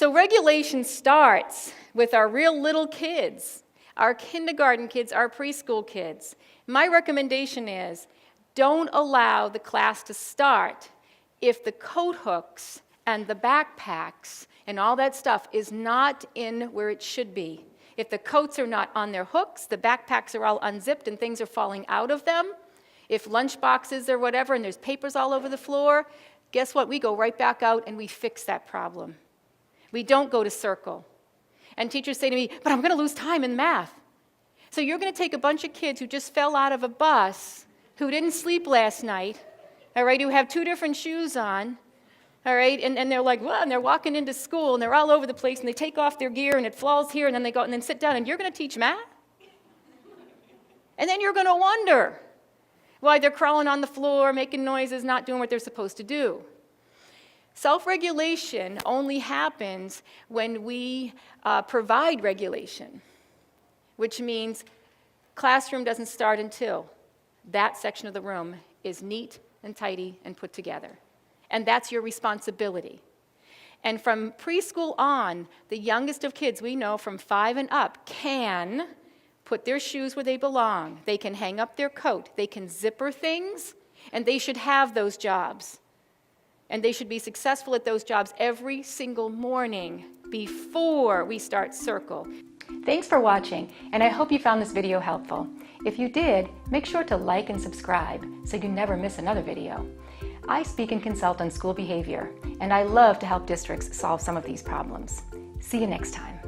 So regulation starts with our real little kids, our kindergarten kids, our preschool kids. My recommendation is don't allow the class to start if the coat hooks and the backpacks and all that stuff is not in where it should be. If the coats are not on their hooks, the backpacks are all unzipped and things are falling out of them, if lunch boxes or whatever and there's papers all over the floor, guess what? We go right back out and we fix that problem. We don't go to circle. And teachers say to me, but I'm going to lose time in math. So you're going to take a bunch of kids who just fell out of a bus, who didn't sleep last night, all right, who have 2 different shoes on, all right, and they're like, well, and they're walking into school and they're all over the place and they take off their gear and it falls here and then they go and then sit down and you're going to teach math? And then you're going to wonder why they're crawling on the floor, making noises, not doing what they're supposed to do. Self-regulation only happens when we provide regulation, which means classroom doesn't start until that section of the room is neat and tidy and put together. And that's your responsibility. And from preschool on, the youngest of kids we know from 5 and up can put their shoes where they belong. They can hang up their coat. They can zipper things, and they should have those jobs. And they should be successful at those jobs every single morning before we start circle. Thanks for watching, and I hope you found this video helpful. If you did, make sure to like and subscribe so you never miss another video. I speak and consult on school behavior, and I love to help districts solve some of these problems. See you next time.